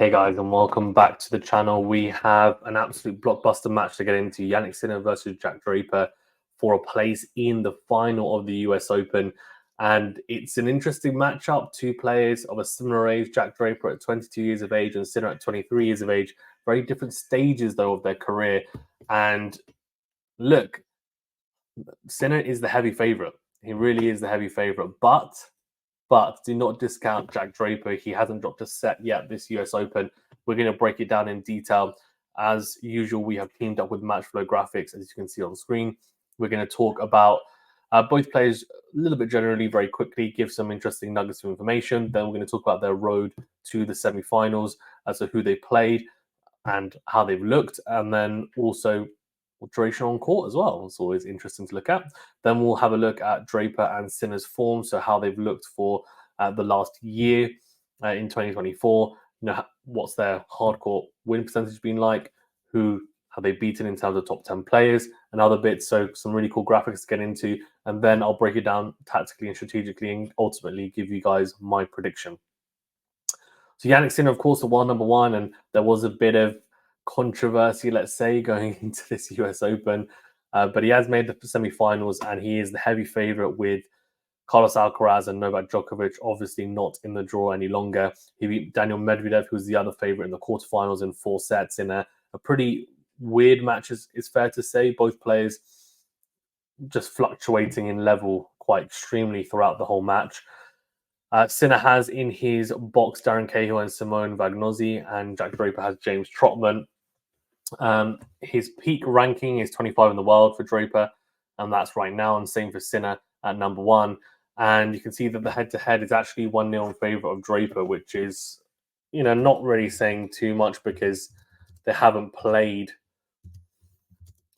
Hey guys, and welcome back to the channel. We have an absolute blockbuster match to get into. Jannik Sinner versus Jack Draper for a place in the final of the US Open. And it's an interesting matchup. Two players of a similar age, Jack Draper at 22 years of age and Sinner at 23 years of age. Very different stages, though, of their career. And look, Sinner is the heavy favorite. He really is the heavy favorite. But do not discount Jack Draper. He hasn't dropped a set yet this US Open. We're going to break it down in detail. As usual, we have teamed up with Matchflow Graphics, as you can see on screen. We're going to talk about both players a little bit generally, very quickly, give some interesting nuggets of information. Then we're going to talk about their road to the semifinals, as to who they played and how they've looked. And then also duration on court as well. It's always interesting to look at. Then we'll have a look at Draper and Sinner's form, so how they've looked for the last year in 2024. What's their hardcourt win percentage been like? Who have they beaten in terms of top 10 players and other bits? So some really cool graphics to get into. And then I'll break it down tactically and strategically and ultimately give you guys my prediction. So Jannik Sinner, of course, the world number one, and there was a bit of controversy, let's say, going into this US Open. But he has made the semi-finals, and he is the heavy favorite with Carlos Alcaraz and Novak Djokovic, obviously not in the draw any longer. He beat Daniel Medvedev, who was the other favorite in the quarterfinals, in 4 sets in a pretty weird match, is fair to say. Both players just fluctuating in level quite extremely throughout the whole match. Sinner has in his box Darren Cahill and Simone Vagnozzi, and Jack Draper has James Trotman. His peak ranking is 25 in the world for Draper, and that's right now, and same for Sinner at number 1. And you can see that the head-to-head is actually 1-0 in favour of Draper, which is, not really saying too much because they haven't played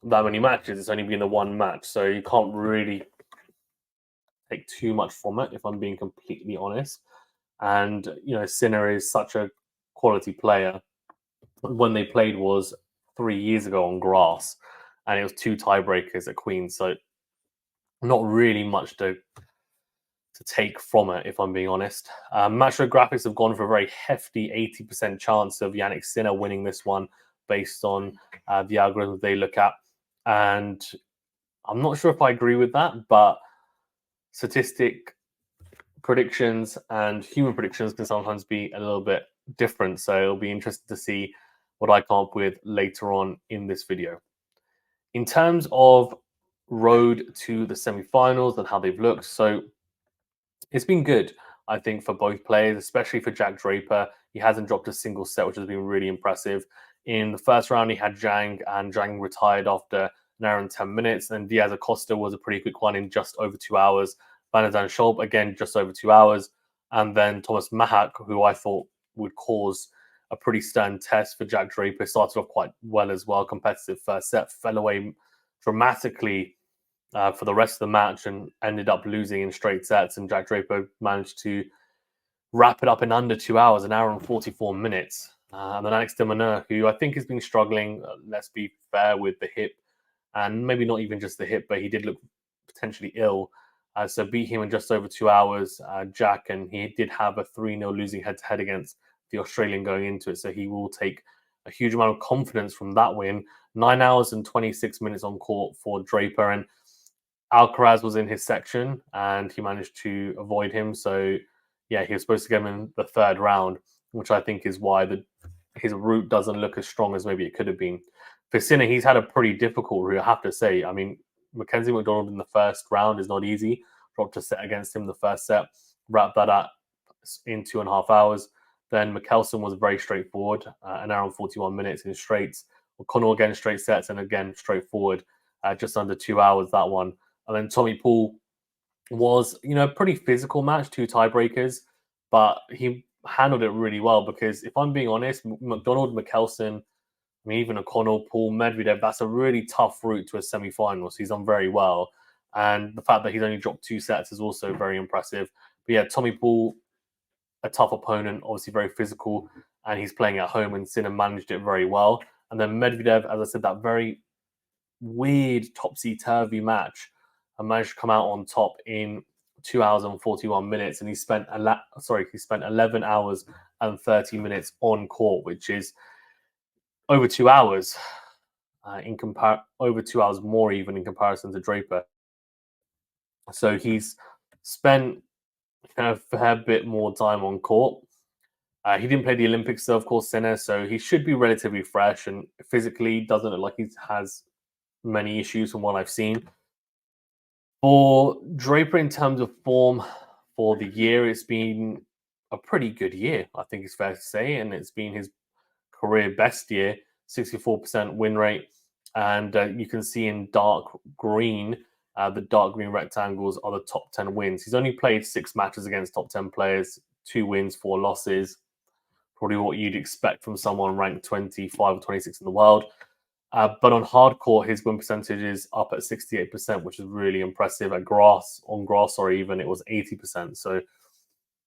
that many matches. It's only been the one match, so you can't really take too much from it, if I'm being completely honest. And, Sinner is such a quality player. When they played was 3 years ago on grass, and it was 2 tiebreakers at Queen's, so not really much to take from it, if I'm being honest. Matchrow Graphics have gone for a very hefty 80% chance of Jannik Sinner winning this one based on the algorithm they look at. And I'm not sure if I agree with that, but statistic predictions and human predictions can sometimes be a little bit different. So it'll be interesting to see what I come up with later on in this video. In terms of road to the semifinals and how they've looked, so it's been good, I think, for both players, especially for Jack Draper. He hasn't dropped a single set, which has been really impressive. In the first round, he had Zhang, and Zhang retired after an hour and 10 minutes. And Diaz Acosta was a pretty quick one in just over 2 hours. Van der Zandschulp, again, just over 2 hours. And then Thomas Mahak, who I thought would cause a pretty stern test for Jack Draper, started off quite well as well. Competitive first set, fell away dramatically for the rest of the match and ended up losing in straight sets. And Jack Draper managed to wrap it up in under 2 hours, an hour and 44 minutes. And then Alex de Minaur, who I think has been struggling, let's be fair, with the hip, and maybe not even just the hip, but he did look potentially ill. So beat him in just over 2 hours, Jack, and he did have a 3-0 losing head-to-head against the Australian going into it. So he will take a huge amount of confidence from that win. 9 hours and 26 minutes on court for Draper, and Alcaraz was in his section, and he managed to avoid him. So, yeah, he was supposed to get him in the 3rd round, which I think is why his route doesn't look as strong as maybe it could have been. For Sinner, he's had a pretty difficult route, I have to say. I mean, Mackenzie McDonald in the 1st round is not easy. Dropped a set against him the 1st set, wrapped that up in 2.5 hours. Then Mickelson was very straightforward, an hour and 41 minutes in straights. O'Connell again straight sets, and again straightforward, just under 2 hours, that one. And then Tommy Paul was, a pretty physical match, 2 tiebreakers, but he handled it really well because, if I'm being honest, McDonald, Mickelson, even O'Connell, Paul, Medvedev, that's a really tough route to a semi-final. So he's done very well. And the fact that he's only dropped 2 sets is also very impressive. But yeah, Tommy Paul, a tough opponent, obviously very physical, and he's playing at home, and Sinner managed it very well. And then Medvedev, as I said, that very weird topsy-turvy match, and managed to come out on top in 2 hours and 41 minutes, and he spent 11 hours 30 minutes on court, which is over 2 hours. Over 2 hours more even in comparison to Draper. So he's spent a fair bit more time on court. He didn't play the Olympics, though, of course, Sinner, so he should be relatively fresh, and physically doesn't look like he has many issues from what I've seen. For Draper, in terms of form for the year, it's been a pretty good year, I think it's fair to say, and it's been his career best year, 64% win rate. And you can see in dark green, the dark green rectangles are the top 10 wins. He's only played 6 matches against top 10 players, 2 wins, 4 losses. Probably what you'd expect from someone ranked 25 or 26 in the world. But on hard court, his win percentage is up at 68%, which is really impressive. At grass, or even, it was 80%. So,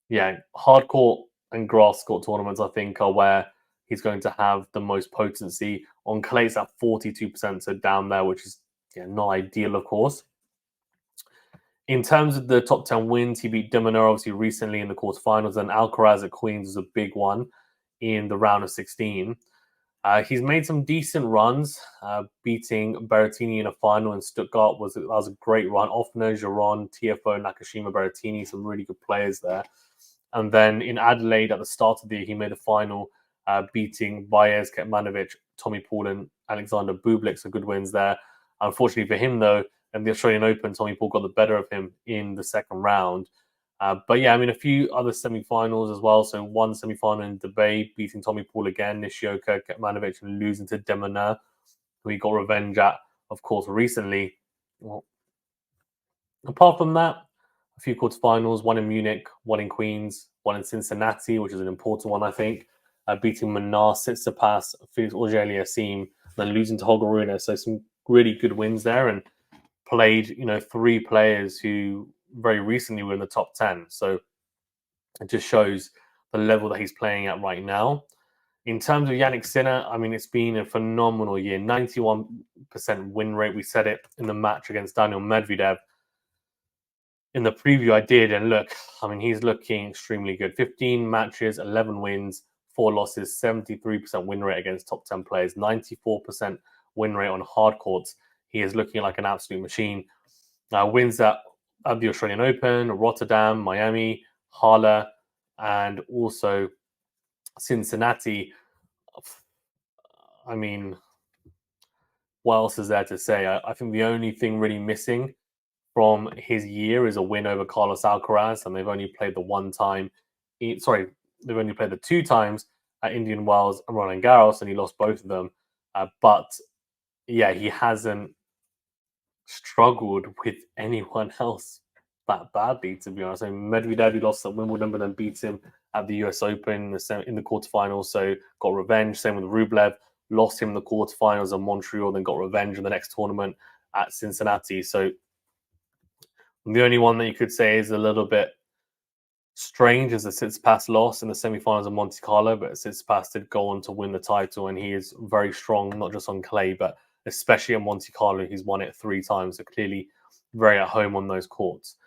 yeah, hard court and grass court tournaments, I think, are where he's going to have the most potency. On clay, it's at 42%, so down there, which is not ideal, of course. In terms of the top 10 wins, he beat Demoner, obviously, recently in the quarterfinals, and Alcaraz at Queens was a big one in the round of 16. He's made some decent runs, beating Berrettini in a final in Stuttgart. That was a great run. Offner, Giron, TFO, Nakashima, Berrettini, some really good players there. And then in Adelaide at the start of the year, he made a final, beating Baez, Kecmanovic, Tommy Paul, and Alexander Bublik. So good wins there. Unfortunately for him, though, in the Australian Open, Tommy Paul got the better of him in the second round. But yeah, I mean, a few other semi-finals as well. So one semi-final in Dubai, beating Tommy Paul again, Nishioka, Kecmanovic, and losing to Demoner, who he got revenge at, of course, recently. Well, apart from that, a few quarterfinals, one in Munich, one in Queens, one in Cincinnati, which is an important one, I think. Beating Manar, Tsitsipas, Felix Auger-Aliassime, then losing to Holger Rune. So some really good wins there, and played, 3 players who very recently were in the top 10. So it just shows the level that he's playing at right now. In terms of Jannik Sinner, I mean, it's been a phenomenal year. 91% win rate. We said it in the match against Daniel Medvedev. In the preview I did, and look, I mean, he's looking extremely good. 15 matches, 11 wins, 4 losses, 73% win rate against top 10 players, 94% win rate on hard courts. He is looking like an absolute machine. Wins at the Australian Open, Rotterdam, Miami, Halle, and also Cincinnati. I mean, what else is there to say? I think the only thing really missing from his year is a win over Carlos Alcaraz, and they've only played the one time. They've only played the 2 times at Indian Wells and Roland Garros, and he lost both of them. But yeah, he hasn't struggled with anyone else that badly, to be honest. I mean, Medvedev, he lost at Wimbledon, but then beat him at the US Open in the quarterfinals, so got revenge. Same with Rublev, lost him in the quarterfinals in Montreal, then got revenge in the next tournament at Cincinnati. So the only one that you could say is a little bit strange is the Tsitsipas loss in the semifinals of Monte Carlo, but Tsitsipas did go on to win the title, and he is very strong, not just on clay, but especially at Monte Carlo. He's won it 3 times, so clearly very at home on those courts.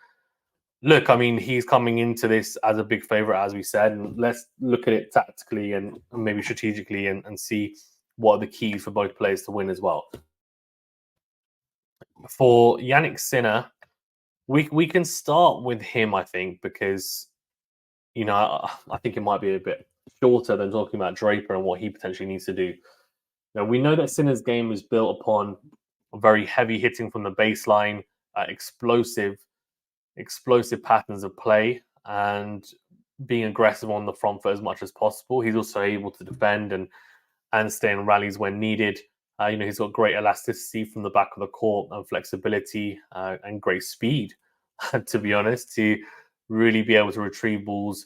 Look, I mean, he's coming into this as a big favourite, as we said, and let's look at it tactically and maybe strategically and see what are the keys for both players to win as well. For Jannik Sinner, we can start with him, I think, because I think it might be a bit shorter than talking about Draper and what he potentially needs to do. Now, we know that Sinner's game is built upon very heavy hitting from the baseline, explosive patterns of play, and being aggressive on the front foot as much as possible. He's also able to defend and stay in rallies when needed. He's got great elasticity from the back of the court and flexibility and great speed, to be honest, to really be able to retrieve balls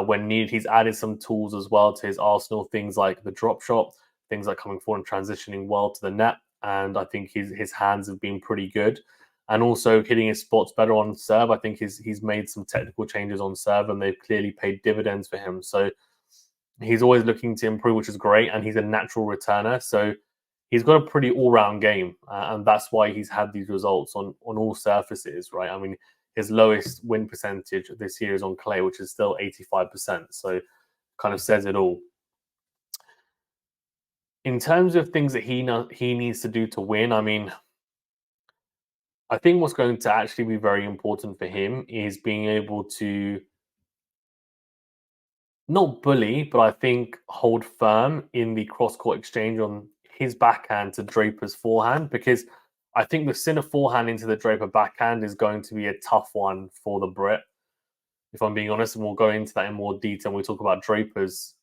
when needed. He's added some tools as well to his arsenal, things like the drop shot, things like coming forward and transitioning well to the net. And I think his hands have been pretty good. And also hitting his spots better on serve. I think he's made some technical changes on serve, and they've clearly paid dividends for him. So he's always looking to improve, which is great. And he's a natural returner. So he's got a pretty all-round game. And that's why he's had these results on all surfaces, right? I mean, his lowest win percentage this year is on clay, which is still 85%. So kind of says it all. In terms of things that he needs to do to win, I mean, I think what's going to actually be very important for him is being able to not bully, but I think hold firm in the cross court exchange on his backhand to Draper's forehand, because I think the Sinner forehand into the Draper backhand is going to be a tough one for the Brit, if I'm being honest. And we'll go into that in more detail when we talk about Draper's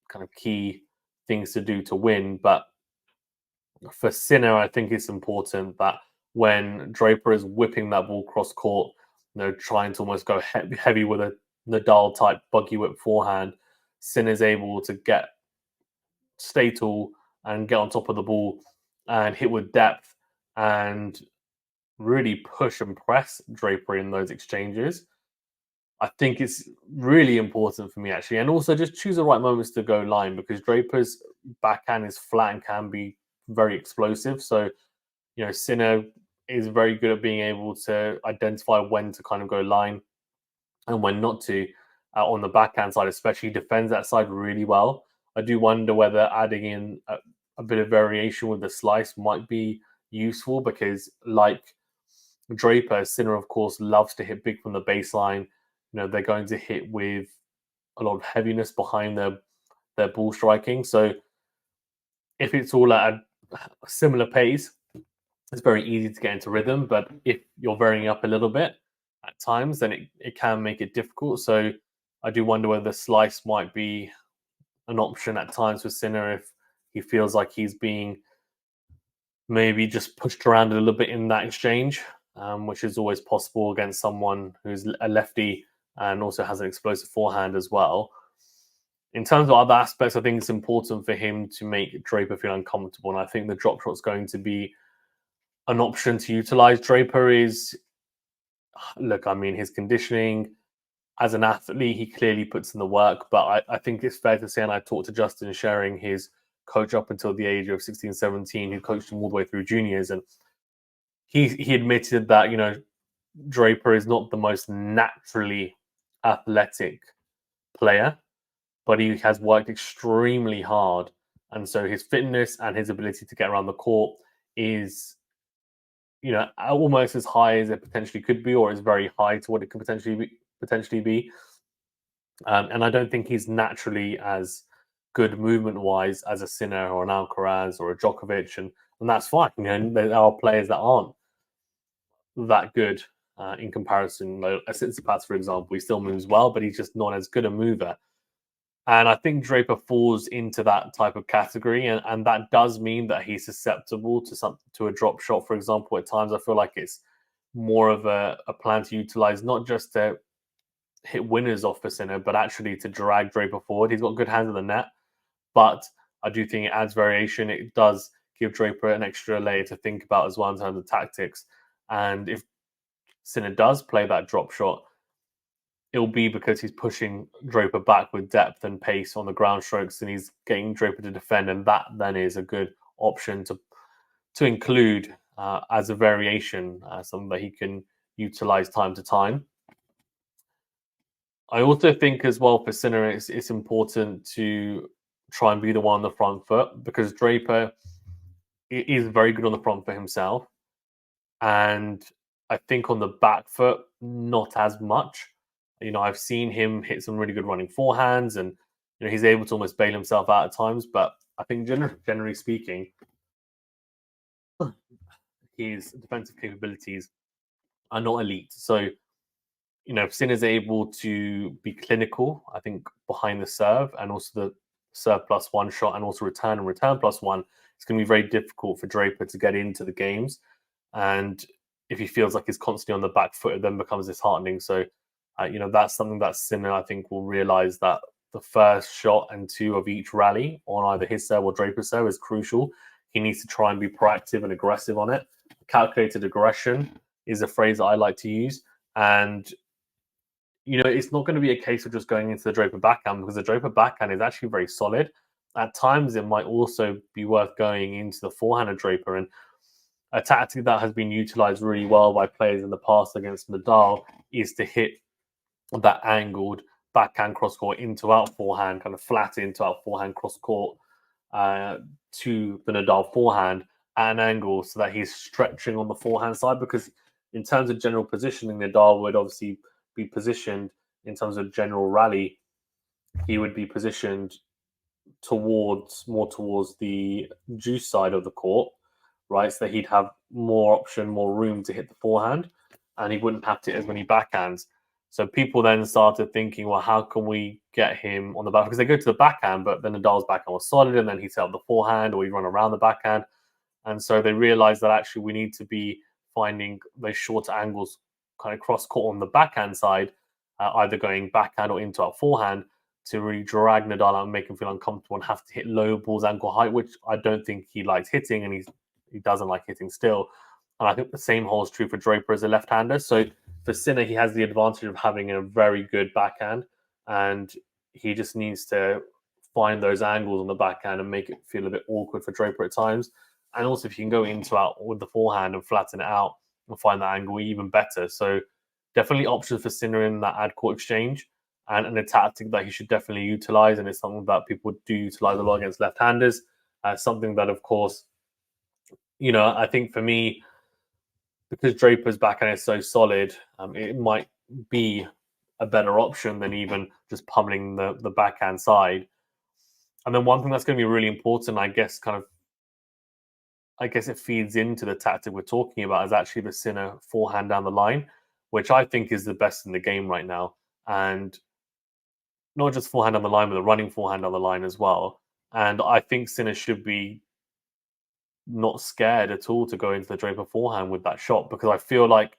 kind of key things to do to win. But for Sinner, I think it's important that when Draper is whipping that ball cross court, trying to almost go heavy with a Nadal type buggy whip forehand, Sinner's able to stay tall and get on top of the ball and hit with depth and really push and press Draper in those exchanges. I think it's really important for me actually, and also just choose the right moments to go line, because Draper's backhand is flat and can be very explosive. So Sinner is very good at being able to identify when to kind of go line and when not to. On the backhand side, especially, defends that side really well. I do wonder whether adding in a bit of variation with the slice might be useful, because like Draper, Sinner, of course, loves to hit big from the baseline. They're going to hit with a lot of heaviness behind their ball striking. So if it's all at a similar pace, it's very easy to get into rhythm. But if you're varying up a little bit at times, then it can make it difficult. So I do wonder whether the slice might be an option at times for Sinner if he feels like he's being maybe just pushed around a little bit in that exchange, which is always possible against someone who's a lefty and also has an explosive forehand as well. In terms of other aspects, I think it's important for him to make Draper feel uncomfortable. And I think the drop shot's going to be an option to utilize. Draper is, look, I mean, his conditioning as an athlete, he clearly puts in the work. But I think it's fair to say, and I talked to Justin Sharing, his coach up until the age of 16, 17, who coached him all the way through juniors. And he admitted that, Draper is not the most naturally athletic player, but he has worked extremely hard. And so his fitness and his ability to get around the court is, almost as high as it potentially could be, or is very high to what it could potentially be. And I don't think he's naturally as good movement-wise as a Sinner or an Alcaraz or a Djokovic, and that's fine. There are players that aren't that good in comparison. Like Tsitsipas, for example, he still moves well, but he's just not as good a mover. And I think Draper falls into that type of category, and that does mean that he's susceptible to a drop shot, for example. At times, I feel like it's more of a plan to utilize, not just to hit winners off for Sinner, but actually to drag Draper forward. He's got good hands on the net, but I do think it adds variation. It does give Draper an extra layer to think about as well in terms of tactics. And if Sinner does play that drop shot, it'll be because he's pushing Draper back with depth and pace on the ground strokes, and he's getting Draper to defend, and that then is a good option to include as a variation, something that he can utilize time to time. I also think as well for Sinner, it's important to try and be the one on the front foot, because Draper is very good on the front foot himself, and I think on the back foot, not as much. I've seen him hit some really good running forehands, and he's able to almost bail himself out at times. But I think generally speaking, his defensive capabilities are not elite. So, Sinner's able to be clinical, I think, behind the serve, and also the serve plus one shot, and also return and return plus one. It's going to be very difficult for Draper to get into the games. And if he feels like he's constantly on the back foot, it then becomes disheartening. So, that's something that Sinner, I think, will realize, that the first shot and two of each rally on either his serve or Draper's serve is crucial. He needs to try and be proactive and aggressive on it. Calculated aggression is a phrase that I like to use. And, it's not going to be a case of just going into the Draper backhand, because the Draper backhand is actually very solid. At times, it might also be worth going into the forehand of Draper. And a tactic that has been utilized really well by players in the past against Nadal is to hit that angled backhand cross court into out forehand, kind of flat into out forehand cross court uh, to the Nadal forehand at an angle so that he's stretching on the forehand side. Because in terms of general positioning, Nadal would obviously be positioned in terms of general rally. He would be positioned towards the juice side of the court, right? So that he'd have more option, more room to hit the forehand, and he wouldn't have to hit as many backhands. So people then started thinking, well, how can we get him on the back? Because they go to the backhand, but then Nadal's backhand was solid, and then he'd set up the forehand, or he'd run around the backhand. And so they realized that actually we need to be finding those shorter angles kind of cross court on the backhand side, either going backhand or into our forehand to really drag Nadal out and make him feel uncomfortable and have to hit low balls ankle height, which I don't think he likes hitting, and he doesn't like hitting still. And I think the same holds true for Draper as a left-hander. So for Sinner, he has the advantage of having a very good backhand, and he just needs to find those angles on the backhand and make it feel a bit awkward for Draper at times. And also, if you can go into out with the forehand and flatten it out and find that angle, even better. So definitely options for Sinner in that ad court exchange, and a tactic that he should definitely utilize. And it's something that people do utilize a lot against left-handers. Something that, of course, I think for me, because Draper's backhand is so solid, it might be a better option than even just pummeling the backhand side. And then one thing that's going to be really important, I guess it feeds into the tactic we're talking about, is actually the Sinner forehand down the line, which I think is the best in the game right now. And not just forehand on the line, but the running forehand on the line as well. And I think Sinner should be not scared at all to go into the Draper forehand with that shot, because I feel like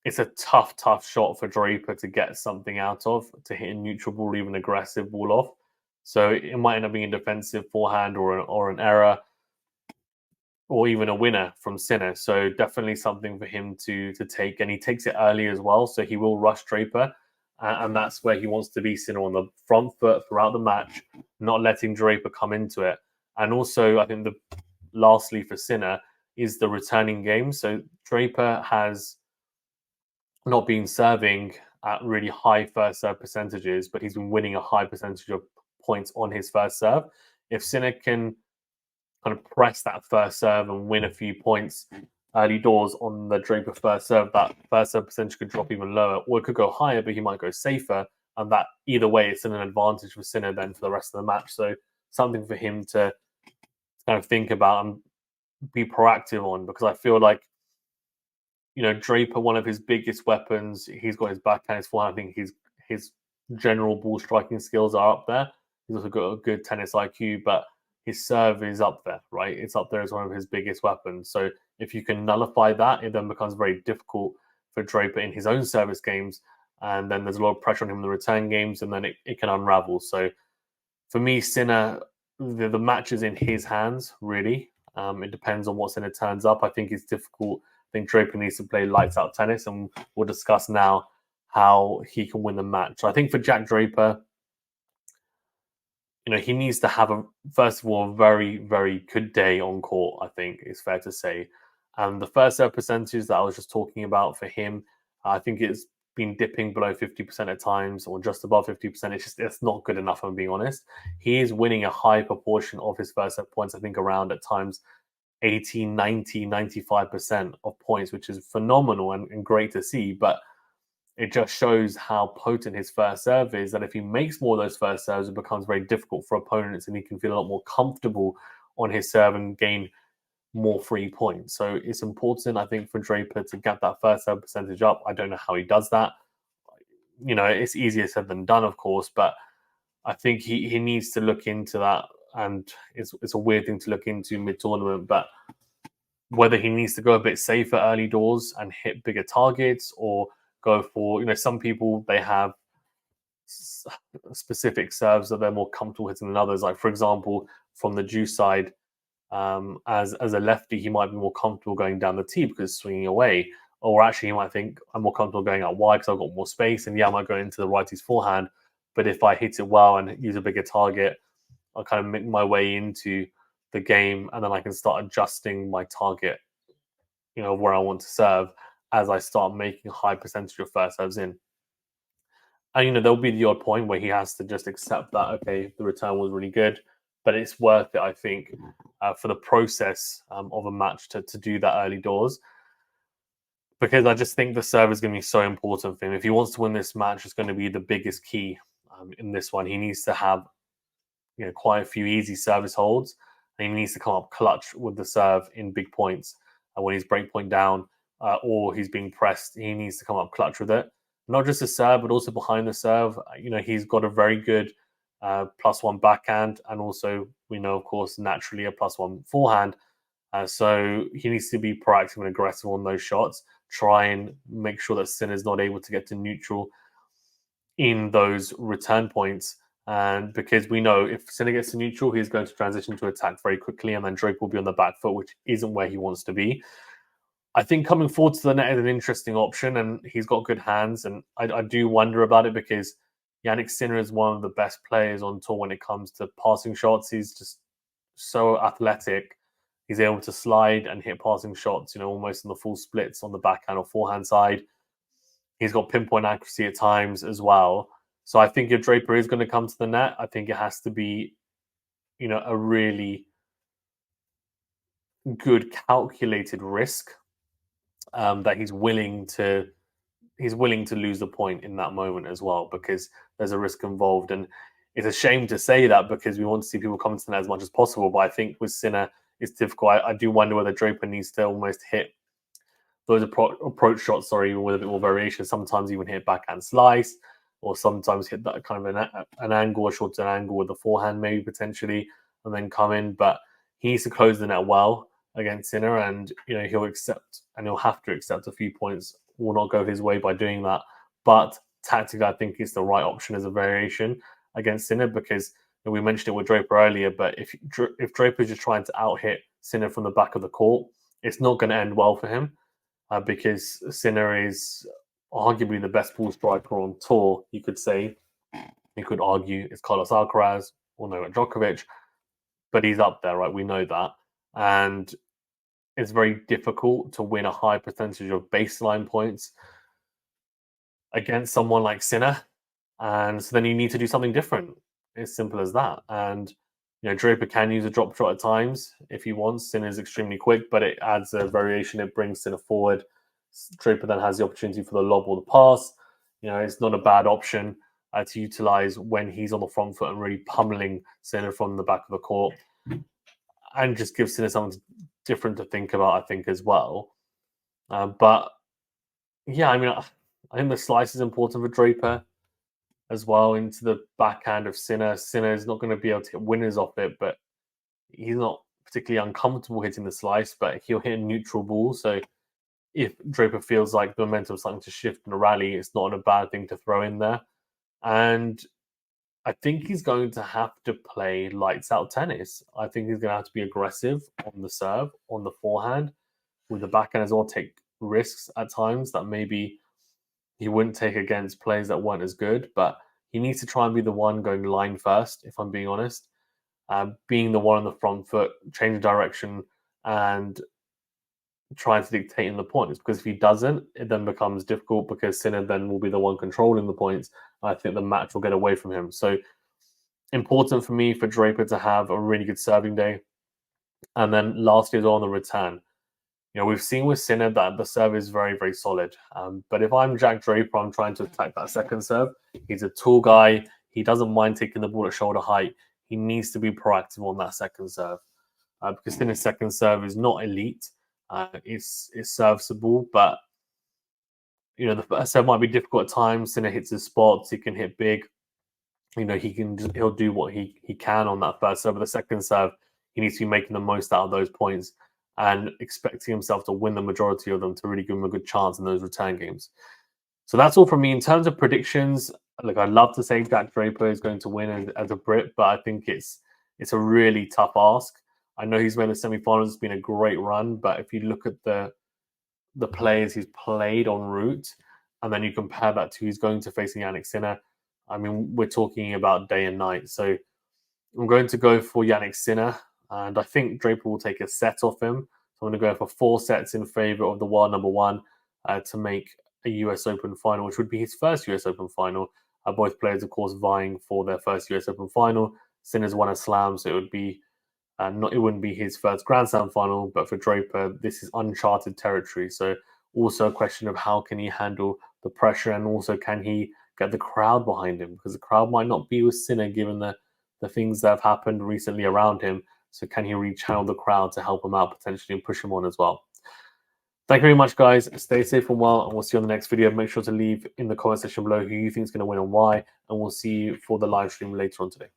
it's a tough shot for Draper to get something out of, to hit a neutral ball, even aggressive ball off. So it might end up being a defensive forehand or an error, or even a winner from Sinner. So definitely something for him to take, and he takes it early as well. So he will rush Draper, and that's where he wants to be, Sinner on the front foot throughout the match, not letting Draper come into it. And also, I think lastly for Sinner is the returning game. So Draper has not been serving at really high first serve percentages, but he's been winning a high percentage of points on his first serve. If Sinner can kind of press that first serve and win a few points early doors on the Draper first serve, that first serve percentage could drop even lower, or it could go higher, but he might go safer. And that either way, it's an advantage for Sinner then for the rest of the match. So something for him to kind of think about and be proactive on, because I feel like, Draper, one of his biggest weapons, he's got his backhand, his forehand. I think his general ball striking skills are up there. He's also got a good tennis IQ, but his serve is up there, right? It's up there as one of his biggest weapons. So if you can nullify that, it then becomes very difficult for Draper in his own service games. And then there's a lot of pressure on him in the return games, and then it can unravel. So for me, Sinner, the match is in his hands, really. It depends on what Sinner turns up. I think it's difficult. I think Draper needs to play lights out tennis, and we'll discuss now how he can win the match. So I think for Jack Draper, he needs to have first of all, a very, very good day on court, I think it's fair to say. And the first serve percentage that I was just talking about for him, I think it's been dipping below 50% at times, or just above 50%. It's not good enough, I'm being honest. He is winning a high proportion of his first serve points, I think around at times 80, 90, 95% of points, which is phenomenal and great to see. But it just shows how potent his first serve is, that if he makes more of those first serves, it becomes very difficult for opponents, and he can feel a lot more comfortable on his serve and gain more free points. So it's important, I think, for Draper to get that first serve percentage up. I don't know how he does that. It's easier said than done, of course, but I think he needs to look into that. And it's a weird thing to look into mid-tournament, but whether he needs to go a bit safer early doors and hit bigger targets, or go for, some people, they have specific serves that they're more comfortable hitting than others. Like, for example, from the juice side, as a lefty, he might be more comfortable going down the tee because it's swinging away. Or actually, he might think, I'm more comfortable going out wide because I've got more space. And yeah, I might go into the righty's forehand. But if I hit it well and use a bigger target, I'll kind of make my way into the game, and then I can start adjusting my target, where I want to serve, as I start making a high percentage of first serves in. And there'll be the odd point where he has to just accept that, okay, the return was really good, but it's worth it, I think, for the process of a match to do that early doors. Because I just think the serve is going to be so important for him. If he wants to win this match, it's going to be the biggest key in this one. He needs to have quite a few easy service holds, and he needs to come up clutch with the serve in big points. And when he's break point down or he's being pressed, he needs to come up clutch with it. Not just the serve, but also behind the serve. He's got a very good +1 backhand, and also we know, of course, naturally a +1 forehand. So he needs to be proactive and aggressive on those shots. Try and make sure that Sinner's not able to get to neutral in those return points. And because we know if Sinner gets to neutral, he's going to transition to attack very quickly, and then Draper will be on the back foot, which isn't where he wants to be. I think coming forward to the net is an interesting option, and he's got good hands. And I do wonder about it because Jannik Sinner is one of the best players on tour when it comes to passing shots. He's just so athletic. He's able to slide and hit passing shots, almost in the full splits on the backhand or forehand side. He's got pinpoint accuracy at times as well. So I think if Draper is going to come to the net, I think it has to be, a really good calculated risk that he's willing to lose the point in that moment as well, because there's a risk involved. And it's a shame to say that because we want to see people come to the net as much as possible. But I think with Sinner, it's difficult. I do wonder whether Draper needs to almost hit those approach shots, even with a bit more variation. Sometimes even hit backhand slice, or sometimes hit that kind of an angle, a short angle with the forehand, maybe potentially, and then come in. But he needs to close the net well against Sinner, and he'll accept, and he'll have to accept a few points will not go his way by doing that. But tactically, I think it's the right option as a variation against Sinner, because we mentioned it with Draper earlier. But if Draper is just trying to out hit Sinner from the back of the court, it's not going to end well for him. Because Sinner is arguably the best ball striker on tour, you could say. You could argue it's Carlos Alcaraz or Novak Djokovic, but he's up there, right? We know that. And it's very difficult to win a high percentage of baseline points against someone like Sinner. And so then you need to do something different. As simple as that. And Draper can use a drop shot at times if he wants. Sinner is extremely quick, but it adds a variation. It brings Sinner forward. Draper then has the opportunity for the lob or the pass. It's not a bad option to utilize when he's on the front foot and really pummeling Sinner from the back of the court, and just gives Sinner something different to think about, I think, as well. But yeah, I think the slice is important for Draper as well into the backhand of Sinner. Sinner is not going to be able to hit winners off it, but he's not particularly uncomfortable hitting the slice, but he'll hit a neutral ball. So if Draper feels like the momentum is starting to shift in a rally, it's not a bad thing to throw in there. And I think he's going to have to play lights out tennis. I think he's going to have to be aggressive on the serve, on the forehand, with the backhand as well, take risks at times that maybe he wouldn't take against players that weren't as good. But he needs to try and be the one going line first, if I'm being honest. Being the one on the front foot, changing direction, and trying to dictate in the points, because if he doesn't, it then becomes difficult because Sinner then will be the one controlling the points. I think the match will get away from him. So important for me for Draper to have a really good serving day. And then lastly is on the return. We've seen with Sinner that the serve is very, very solid. But if I'm Jack Draper, I'm trying to attack that second serve. He's a tall guy. He doesn't mind taking the ball at shoulder height. He needs to be proactive on that second serve. Because Sinner's second serve is not elite. It's serviceable, but the first serve might be difficult at times. Sinner hits his spots. He can hit big. He'll do what he can on that first serve. But the second serve, he needs to be making the most out of those points and expecting himself to win the majority of them to really give him a good chance in those return games. So that's all from me. In terms of predictions, look, I'd love to say Jack Draper is going to win as a Brit, but I think it's a really tough ask. I know he's made the semifinals. It's been a great run, but if you look at the players he's played en route, and then you compare that to who's going to face Jannik Sinner, we're talking about day and night. So I'm going to go for Jannik Sinner, and I think Draper will take a set off him. So I'm going to go for 4 sets in favor of the world number one to make a US Open final, which would be his first US Open final. Both players, of course, vying for their first US Open final. Sinner's won a slam, so it would be it wouldn't be his first Grand Slam final, but for Draper, this is uncharted territory. So also a question of how can he handle the pressure, and also can he get the crowd behind him, because the crowd might not be with Sinner given the things that have happened recently around him. So can he rechannel the crowd to help him out potentially and push him on as well? Thank you very much, guys. Stay safe and well, and we'll see you on the next video. Make sure to leave in the comment section below who you think is going to win and why, and we'll see you for the live stream later on today.